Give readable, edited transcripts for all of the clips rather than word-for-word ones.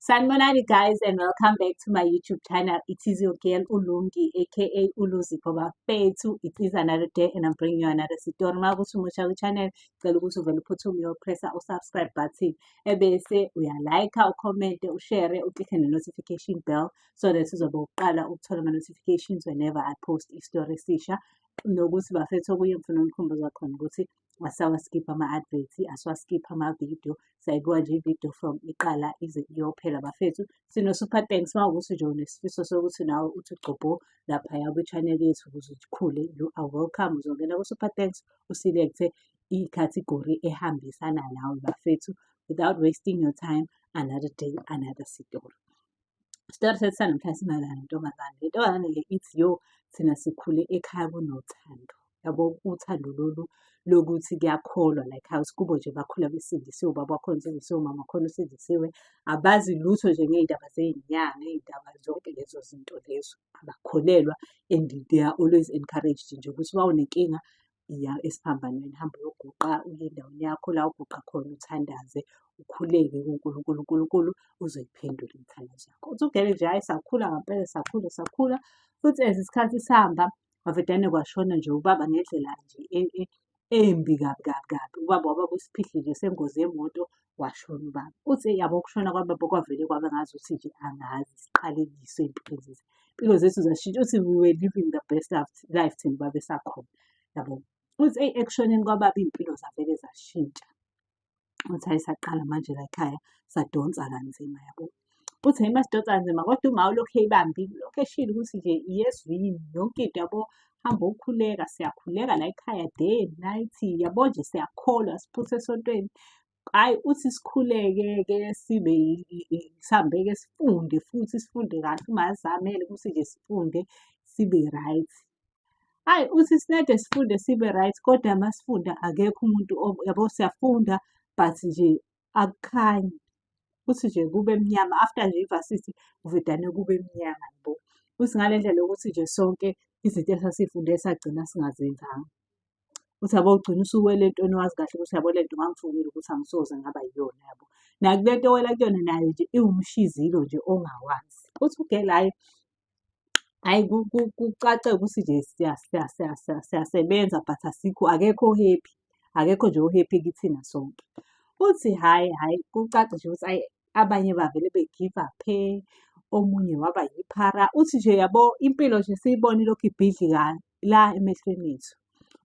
Sanibonani guys and welcome back to my YouTube channel. It is your girl Ulungi aka Uluzipho Bafethu. It is another day and I'm bringing you another story. Makuthi umusha ku-channel cela ukuthi uvele uphuthume uyopressa u-subscribe button ebese uyalike, ucommente, ushare, uklikhe ne-notification bell so that uzobe uqala ukuthola ama-notifications whenever I post i-story esisha. Nokuthi bafethu okunye ngifuna unikhumbuza khona ukuthi asawaskipha ama-adverts, asiwaskipha ama-video, sayibuka nje i-video from iqala ize iyophela bafethu. Sino-super thanks uma ukuthi nje unesifiso sokuthi nawe uthi gcobo laphaya kwi-channel yethu ukuze ukhule, you are welcome. Uzongena ku-super thanks uselect i-category ehambisana nawe bafethu. Without wasting your time, another day, another story. Isitori sethu sanamhlanje simayelana nentombazane. Le ntombazane le ithi yo, thina sikhule ekhaya kunothando. Yabo uthando lolu lokuthi kuyakholwa like how isikubo nje bakhula besindisiwe, ubaba wakhona usindisiwe, umama wakhona usindisiwe. Abazi lutho nje ngey'ndaba zey'nyanga, iy'ndaba zonke lezo zinto lezo. Abakholelwa and they are always encouraged nje ukuthi uma unenkinga iya esiphambanweni, hamba uyoguqa uye endaweni yakho la uguqa khona, uthandaze, ukhuleke kuNkulunkulu, uNkulunkulu uzoyiphendula imithalazo yakho. Uthi ugele nje hhayi sakhula ngampela, sakhula. Futhi as isikhathi sihamba kwavedane kwashona nje ubaba ngendlela nje embi kabi. Ubaba waba kwisiphihle nje sengozi yemoto washona ubaba. Uthi yabo ukushona kwababa kwavele kwaba ngazuthi nje angazi siqalekiso ey'mpilweni zethu. Impilo zethu zashintsha. Uthi we were living the best life thina ubaba esakhona yabo. Uthi ekushoneni kwababa iy'mpilo zavele zashintsha. Uthi hhayi saqala manje la ekhaya sadonsa kanzima yabo. Uthi hhayi masidonsa kanzima kodwa uma ulokhu eyibambile, lokhu eshilo ukuthi nje yes wini yonke into yabo. Hamba ukhuleka, siyakhuleka la ekhaya day and night yabo nje siyakholwa, siphuthe esontweni. Hhayi uthi sikhuleke-ke sihambe-ke sifunde futhi sifunde kahle. Ungazamele ukuthi nje sifunde sibe right. Hhayi uthi sinede sifunde sibe right kodwa masifunda akekho umuntu yabo siyafunda but nje akukhanyi. Uthi nje kube mnyama after nje i-varsity kuvedane kube mnyama yabo. Uthi ngale ndlela yokuthi nje sonke izinto esasifunde sagcina singazenzanga. Uthi yabo ugcina usuwela entweni wazi kahle ukuthi yabo lento ngangifundile ukuthi angisoze ngaba yiyona yabo. Nakule nto owela kuyona nayo nje iwumshizilo nje ongawazi. Uthi ugele hhayi kucace ukuthi nje siyasebenza but akekho happy. Akekho nje o-happy kithina sonke. Uthi hhayi kucace nje ukuthi hhayi abanye bavele be-give up-e, omunye waba yiphara. Uthi nje yabo impilo nje siyibone ilokhu ibhidlika la emehlweni ethu.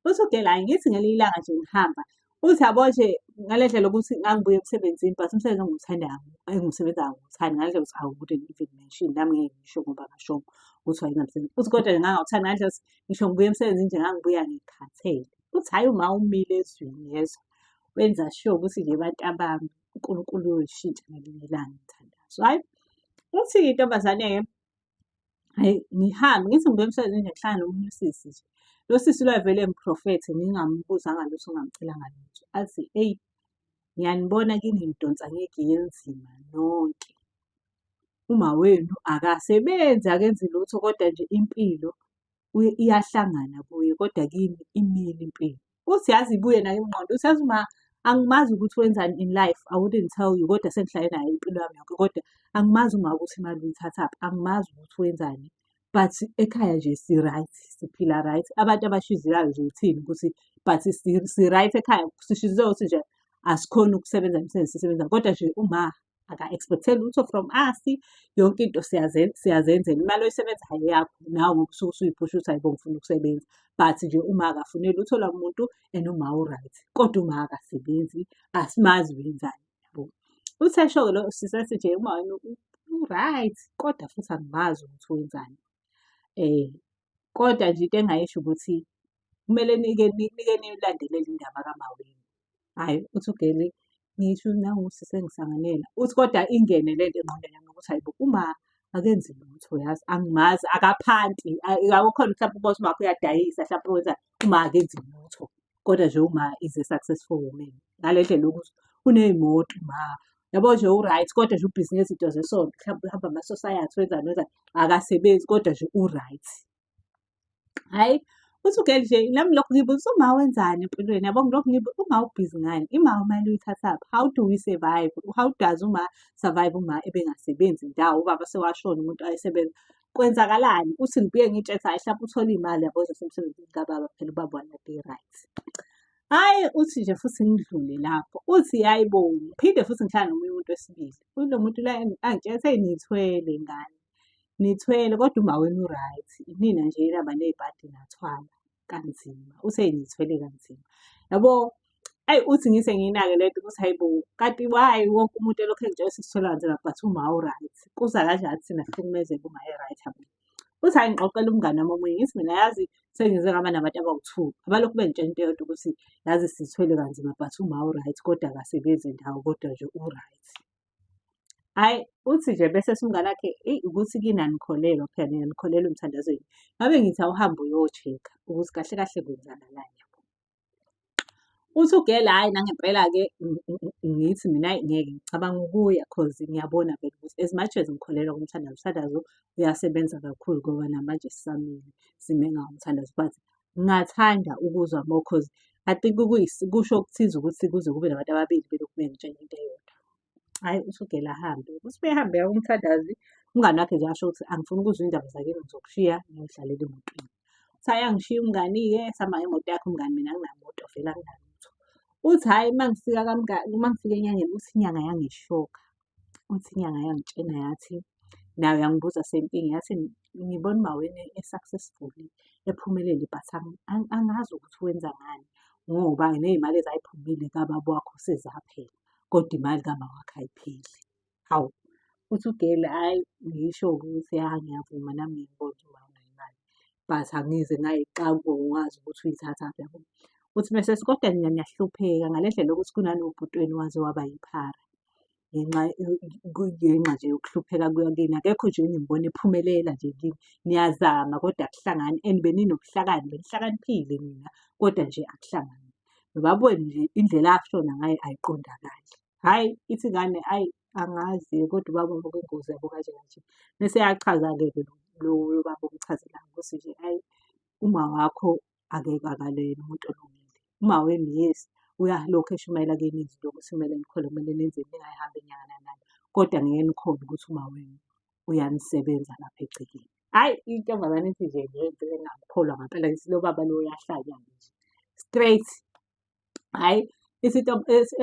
Uthi ugele hhayi ngithi ngelinye ilanga nje ngihamba. Uthi yabo nje ngale ndlela yokuthi ngangibuya emsebenzini but umsebenzi engiwusebenzayo ngiwuthanda. Ngale ndlela yokuthi I wouldn't even mention, nami ngeke ngisho ngoba ngashongo ukuthi wayengimsebenzi. Uthi kodwa nje ngangawuthandi ngale ndlela yokuthi ngisho ngibuya emsebenzini nje ngangibuya ngikhathele. Uthi hhayi uma umile ezweni yezwa wenza sure ukuthi nje bantabami uNkulunkulu uyoyishintsha ngelinye ilanga imithandazo. Hhayi uthi-ke intombazane-ke hhayi ngihambe ngithi ngibuya emsebenzini nje ngihlangane nomunye usisi nje. Lo sisi lo wayevele engiprofethe ngingamubuzanga lutho ngingamcelanga lutho. Athi eyi ngiyanibona kini nidonsa ngegiye enzima nonke. Uma wenu akasebenzi akenzi lutho kodwa nje impilo iyahlangana kuye kodwa kini imile impilo. Uthi yazi ibuye nayo ingqondo. Uthi yazi uma angimazi ukuthi wenzani in life, I wouldn't tell you kodwa sengihlale nayo impilo yami yonke kodwa angimazi uma ukuthi imali uyithathaphi, angimazi ukuthi wenzani. But ekhaya nje si-right, siphila right. Abantu abashizelayo nje ithini ukuthi but si-right ekhaya, sishizelwe ukuthi nje asikhoni ukusebenza imisebenzi sisebenzayo kodwa nje uma aka-expect-eli lutho from us, yonke into siyazenzela. Imali oyisebenzayo yakho nawe ngoba usuke usuyiphusha ukuthi hayibo ngifuna ukusebenza. But nje uma akafuneli lutho lwamuntu and uma u-right. Kodwa uma akasebenzi asimazi wenzani yabo. Uthi esho-ke lo sisi ethi nje uma wena u-right kodwa futhi angimazi ukuthi wenzani. Kodwa nje into engayisho ukuthi kumele nike niyilandelele indaba kamawenu. Hhayi uthi ugele ngisho nangusisi engihlangane naye. Uthi kodwa ingene le nto engqondweni yami ukuthi hayibo uma akenzi lutho yazi angimazi akaphanti. Awukhona mhlampe ubona uma uyadayisa hlampe wenzani uma akenzi lutho. Kodwa nje uma is a successful woman. Ngale ndlela yokuthi uney'moto uma yabo nje u-right kodwa nje ubhizinisi into zesonto mhlampe uhamba amasosayathi wenzani akasebenzi kodwa nje u-right. Hhayi Uthi ugele nje nami lokhu ngibuza uma wenzani empilweni yabo ngilokhu ngibuza uma ubhizi ngani ima umali uyithathaphi how do we survive how does uma survive uma ebengasebenzi ndawo ubaba sewashona umuntu ayesebenza kwenzakalani uthi ngibuye ngitshela hayi hlampe uthola iy'mali yabo zasemsebenzini kababa phela ubaba walapha i-right. Hhayi uthi nje futhi ngidlule lapho uthi hhayi bo ngiphinde futhi ngihlala nomunye umuntu wesibili kulo muntu la angitshela ethi nithwele ngane nithwele kodwa uma wena u-right nina nje laba ney'bhadi nathwala kanzima uthe nithwele kanzima yabo eyi uthi ngise ngiyinake le nto ukuthi hayi bo kanti why wonke umuntu elokhu engitshela ukuthi sithwele kanzima but uma u-right kuza kanjani thina sihlukumezeke uma e-right yabo. Uthi hayi ngixoxela umngani wami omunye ngithi mina yazi sengize ngaba nabantu abawu-2 abalokhu bengitshela into eyodwa ukuthi yazi sithwele kanzima but uma u-right kodwa akasebenzi ndawo kodwa nje u-right. Hhayi uthi nje bese umngani wakhe eyi ukuthi kini anikholelwa phela nina nikholelwa emthandazweni. Ngabe ngithi awuhambe uyo-check-a ukuthi kahle kahle kwenzakalani yabo. Uthi ugele hhayi nangempela-ke ngithi mina ngeke ngicabanga ukuya cause ngiyabona vele ukuthi as much as ngikholelwa kumthandazo, umthandazo uyasebenza kakhulu ngoba namanje sisamile sime ngawo umthandazo but ngingathanda ukuzwa more cause I think kusho okuthize ukuthi kuze kube nabantu ababili belokhu bengitshela into eyodwa. Hhayi uthi ugele ahambe uthi behambe umthandazi umngani wakhe nje asho ukuthi angifuni ukuzwa iy'ndaba zakini ngizokushiya ngiyodlalela emotweni. Uthi hhayi angishiye umngani-ke sihamba ngemoto yakhe umngani mina anginamoto vele anginalutho. Uthi hhayi uma ngifika enyangeni uthi inyanga yangishoka. Uthi inyanga yangitshena yathi nayo yangibuza same thing yathi ngibona umawenu e-successful ephumelele but angazi ukuthi wenza ngani ngoba ney'mali ezayiphumile kababa wakho sezaphela kodwa imali kamawakhe ayipheli. Hawu uthi ugele hhayi ngisho ukuthi ya ngiyavuma nami ngiyibona ukuthi uma unayo imali but angize ngayiqala ngazi ukuthi uyithathaphi yabo. Uthi mese kodwa nina niyahlupheka ngale ndlela yokuthi kunanobhuti wenu waze waba yiphara ngenxa nje yokuhlupheka kuyakini akekho nje engimbona ephumelela nje kini niyazama kodwa akuhlangani and beninobuhlakani benihlakaniphile nina kodwa nje akuhlangani. Nobabona nje indlela ashona ngayo ayiqondakali. Hhayi ithi ingane ayi angazi kodwa ubaba bekwengozi yabo kanje kanje. Mese eyachaza-ke loyo baba omchazelayo ukuthi nje hhayi uma wakho akeke akalena umuntu olungile. Umawenu yes uyalokhu eshumayela kini izinto ukuthi kumele nikhole kumele nenzeni ningayihambi inyanga nanani kodwa ngeke nikhone ukuthi umawenu uyanisebenza lapha egcekeni. Hhayi intombazane ithi nje ngempela engamkholwa ngempela ngithi lo baba lo uyahlanya nje straight. Hhayi ithi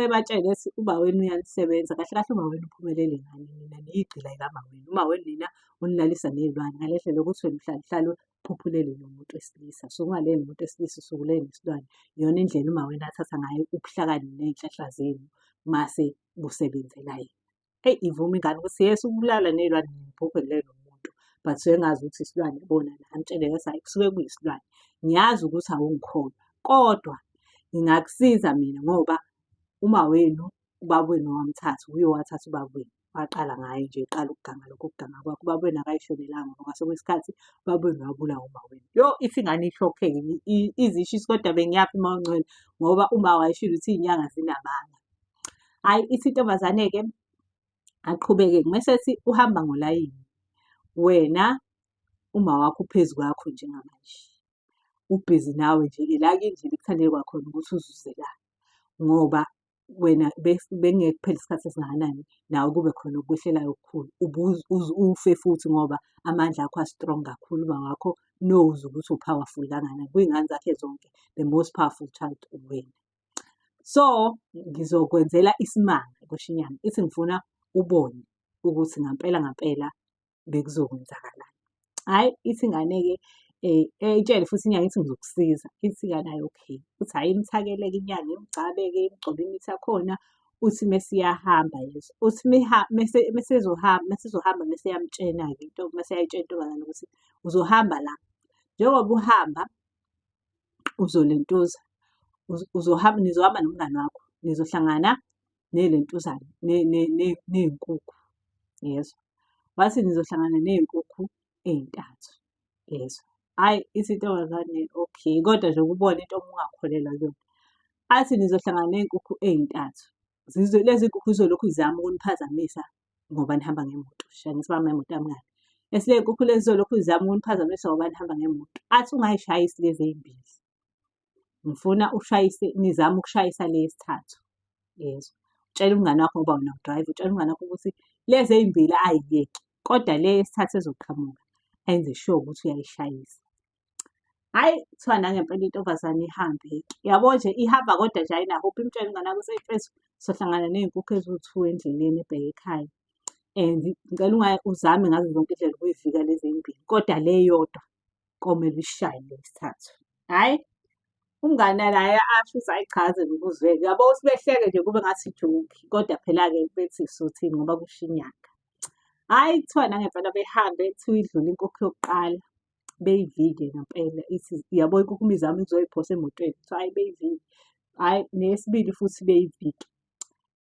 ebatshele ethi umawenu uyanisebenza kahle kahle umawenu uphumelele ngani nina niyigqila likamawenu. Umawenu nina unilalisa ney'lwane ngale ndlela yokuthi wena uhlale uhlale uphuphulele nomuntu wesilisa sukungalele nomuntu wesilisa usukulele nesilwane. Iyona indlela umawenu athatha ngayo ubuhlakani ney'nhlahla zenu mase busebenzela yena. Eyi ivuma ingane ukuthi yes ukulala ney'lwane niphuphulele nomuntu but suke ngazi ukuthi isilwane bona amtshele yathi hhayi kusuke kuyisilwane. Ngiyazi ukuthi awungikholwa kodwa ngingakusiza mina ngoba umawenu ubabawenu owamthatha uye owathatha ubabawenu waqala ngaye nje eqala ukuganga lokho kuganga kwakhe. Ubabawenu akayishonelanga ngoba ngase kwesikhathi ubabawenu wabulawa umawenu. Yo ithi ingane ishokheke izisho ithi kodwa bengiyaphi uma ungcwele ngoba uma wayeshilo ukuthi iy'nyanga zinamanga. Hhayi ithi intombazane-ke aqhubeke-ke mese ethi uhamba ngolayini wena uma wakho uphezu kwakho njengamanje ubhizi nawe nje la kini nje bekuthandeke kwakhona ukuthi uzuze la ngoba wena bekungeke kuphele isikhathi esingakanani nawe kube khona okwehlelayo okukhulu ufe futhi ngoba amandla akho a-strong kakhulu uba wakho knows ukuthi u-powerful kangakanani kuy'ngane zakhe zonke the most powerful child uwena. So ngizokwenzela isimanga Nkoshinyana ithi ngifuna ubone ukuthi ngampela ngampela bekuzokwenzakalani. Hhayi ithi ingane-ke itshele futhi inyanga ithi ngizokusiza ithi ingane hhayi okay. Uthi hhayi imthakele-ke inyanga imgcabe-ke imgcobe imithi yakhona uthi mese iyahamba yezo. Uthi mese ezohamba mese eyamtshena-ke mese eyayitshena intombazane ukuthi uzohamba la njengoba uhamba uzolentuza nizohamba nomngani wakho nizohlangana nelentuzana ney'nkukhu yezwa. Wathi nizohlangana ney'nkukhu ey'ntathu yezwa. Hhayi ithi intombazane okay kodwa nje ukubona into ungakholelwa kuyona. Athi nizohlangana ney'nkukhu ey'ntathu lezi nkukhu zizolokhu zizama ukuniphazamisa ngoba nihamba ngemoto. Shayisa ngesibhamu ngemoto kamngani. Esiley'nkukhu lezi zolokhu zizama ukuniphazamisa ngoba nihamba ngemoto. Athi ungayishayisi lezi ey'mbili. Ngifuna ushayise, nizame ukushayisa le yesithathu. Yezwa. Utshele umngani wakho ngoba wena u-drive, utshele umngani wakho ukuthi lezi ey'mbili ay'yeki, kodwa le yesithathu ezoqhamuka enze sure ukuthi uyayishayisa. Hhayi, kuthiwa nangempela intombazane ihambe-ke. Yabo nje ihamba kodwa nje ayinakuphi, imtshele umngani wakho ukuthi mfethu sohlangana ney'nkukhu eziwu-2 endleleni ebheke ekhaya. And ngicela uzame ngazo zonke iy'ndlela ukuyivika lezi ey'mbili, kodwa le eyodwa komele uyishaye le yesithathu. Hhayi, umngani naye asho ukuthi hhayi cha yaze ngikuzwele. Yabo ukuthi behleke nje kube ngathi ijoke, kodwa phela-ke bethi suthini ngoba kusha inyanga. Hhayi, kuthiwa nangempela behambe kuthiwa idlule inkukhu yokuqala, beyivike ngempela ithi yabo inkukhu uma izama ukuzoyiphosa emotweni, kuthiwa hhayi beyivike. Hhayi, neyesibili futhi beyivike.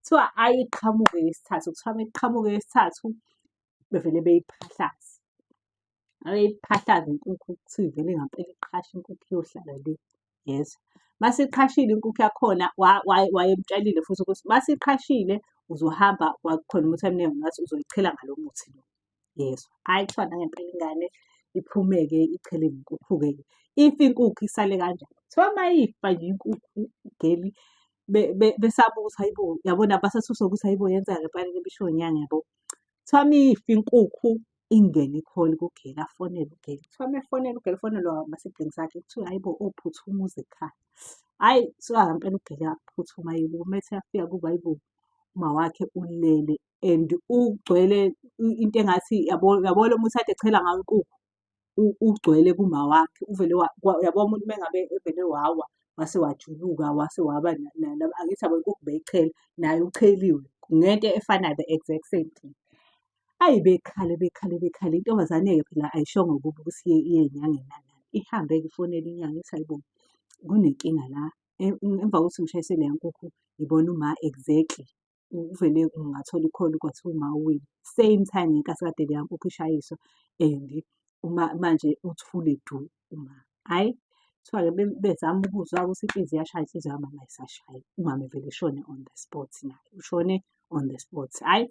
Kuthiwa hhayi iqhamuke eyesithathu, kuthiwa uma iqhamuka eyesithathu bevele beyiphahlaze. Abeyiphahlaza inkukhu kuthiwa ivele ngempela iqhashe inkukhu iyohlala le. Yezwa. Mase iqhashile inkukhu yakhona wayemtshelile futhi ukuthi mase iqhashile uzohamba khona umuthi wamnene ngathi uzoyichela ngalo muthi lo. Yezwa. Hhayi kuthiwa nangempela ingane iphume-ke ichele ngenkukhu-ke. Ife inkukhu isale kanjani? Kuthiwa uma ifa nje inkukhu geli besaba ukuthi hayibo, yabo nabo basathuswa ukuthi hayibo yenzeka ngempela le nto ebishiwo inyanga yabo. Kuthiwa uma ifa inkukhu ingene ikhole kugeli afonele ugeli. Kuthiwa uma efonela ugeli ufonelwa ama-siblings akhe kuthiwa hayibo ophuthuma uze ekhaya. Hhayi kuthiwa ngempela ugeli uyaphuthuma yibo methi uyafika kubo hayibo umawakhe ulele and ugcwele into engathi yabo lo muthi kade echela ngawo inkukhu ugcwele kumawakhe. Uvele yabo umuntu uma ngabe evele wawa wase wajuluka wase waba angithi yabo inkukhu beyichela naye ucheliwe ngento efanayo the exact same thing. Hhayi bekhale bekhale bekhale intombazane-ke phela ayishongo kubo ukuthi iye ey'nyangeni nani. Ihambe-ke ifonela inyanga ithi hayibo kunenkinga la. Emva kokuthi ngishayise leya nkukhu ngibona uma exactly uvele ngathola i-call kwathiwa uma uwile. Same time ngenkathi kade leya nkukhu ishayiswa and manje uthi ufull-edu uma. Hhayi kuthiwa-ke bezama ukuzwa ukuthi inhliziyo iyashaya, inhliziyo kamama ayisashayi. Umama evele eshone on the spot naye, ushone on the spot. Hhayi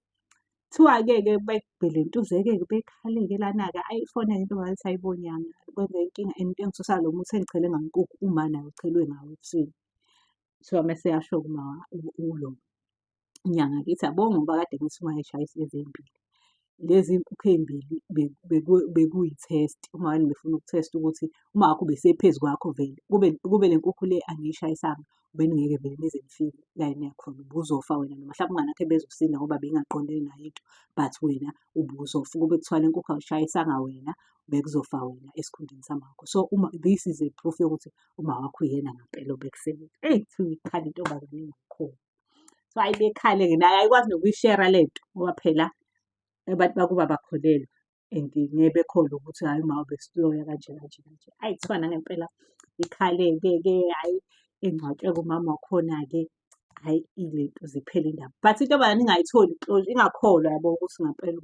kuthiwa-ke bebhelentuze-ke bekhale-ke lana-ke hhayi ifonela intombazane ithi hayibo nyanga kwenzeke inkinga and into engithusayo lo muthi engichele ngawo inkukhu uma naye uchelwe ngawo ebusweni. Kuthiwa mese eyasho-ke ulo inyanga-ke ithi yabo ngoba kade ngithi ungayishayisi lezi ey'mbili. Lezi nkukhu ey'mbili bekuyi-test. Umawami befuna ukuthesta ukuthi umawakhe ubesephezu kwakho vele. Kube le nkukhu le angiyishayisanga beningeke vele nize nifike la eniya khona ubuzofa wena noma mhlampe umngani wakhe bezosinda ngoba bengaqondene nayo into but wena ubuzofa. Kube kuthiwa le nkukhu awuyishayisanga wena bekuzofa wena esikhundleni samakho. So this is a proof yokuthi umawakho uyena ngempela obekusebenza. Eyi kuthiwa ikhala intombazane ingakholwa. So hhayi bekhale-ke naye ayikwazi nokuyishera le nto ngoba phela abantu bakuba bakholelwa and ngeke bekholwe ukuthi hhayi uma ubesiloya kanje kanje kanje. Hhayi kuthiwa nangempela ikhale-ke hhayi engcwatshwe-ke umama wakhona-ke hhayi ile nto ziphele indaba. But intombazane ingayitholi i-closure, ingakholwa yabo ukuthi ngempela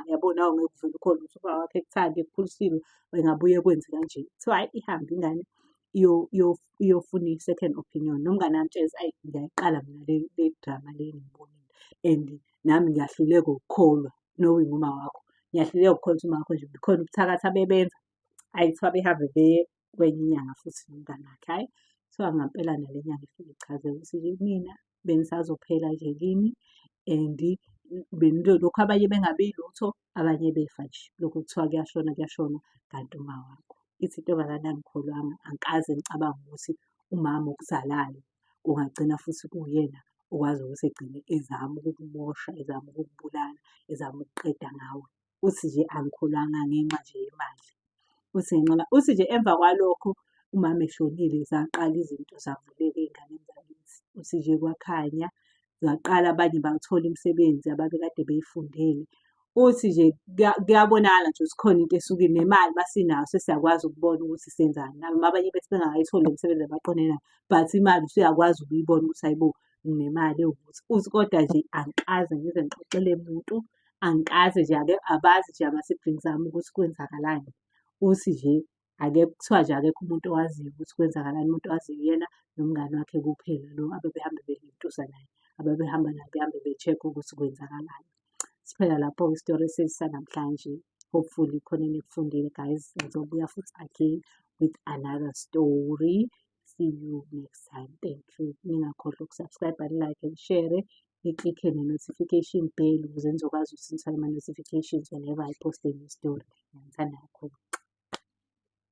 yabo nawe ngeke uvele ukholwe ukuthi ubaba wakho ekuthanda ekukhulisile engabuye ekwenze kanje. Kuthiwa hhayi ihambe ingane iyofuna i-second opinion. Nomngani wami utshela ukuthi ayi ngiyayiqala mina le drama le engiyibonile and nami ngiyahluleka ukukholwa knowing uma wakho. Ngiyahluleka ukukholwa ukuthi uma wakho nje khona ubuthakathi abebenza. Hhayi kuthiwa behambe beye kwenye inyanga futhi nomngani wakhe. Hhayi kuthiwa ngempela nale nyanga ifike ichazela ukuthi nje mina benisazophela nje kini and lokhu abanye bengabi lutho abanye befa nje. Lokhu kuthiwa kuyashona kuyashona kanti uma wakho. Ithi intombazane angikholwanga angikaze ngicabanga ukuthi umama okuzalayo kungagcina futhi kuwuyena okwazi ukuthi egcine ezama ukukumosha, ezama ukukubulala, ezama ukuqeda ngawe. Uthi nje angikholwanga ngenxa nje yemali. Uthi nje emva kwalokho umama eshonile zaqala izinto zavuleka ey'nganeni zakithi. Uthi nje kwakhanya zaqala abanye bathola imisebenzi ababekade beyifundele. Uthi nje kuyabonakala nje ukuthi khona into esukile nemali masinayo sesiyakwazi ukubona ukuthi senzani. Noma abanye bethi bengakayitholi le misebenzi abaqondene nayo but imali usuyakwazi ukuyibona ukuthi hayibo nginemali ewukuthi. Uthi kodwa nje angikaze ngize ngixoxele muntu, angikaze nje abazi nje ama-siblings ami ukuthi kwenzakalani. Uthi nje kuthiwa nje akekho umuntu owaziyo ukuthi kwenzakalani. Umuntu owaziyo uyena nomngani wakhe kuphela lo abebehambe belentuza naye, ababehamba naye behambe be-check-a ukuthi kwenzakalani. Siphela lapho-ke isitori sethu sanamhlanje. hopefully khona nikufundile guys. Ngizobuya futhi again with another story. See you next time. Thank you. Ningakhohlwa ukusubscribe, like and share. Niklikhe ne-notification bell ukuze nizokwazi ukuthi nithole ama-notifications whenever I post a new story. Ngiyanithanda kakhulu.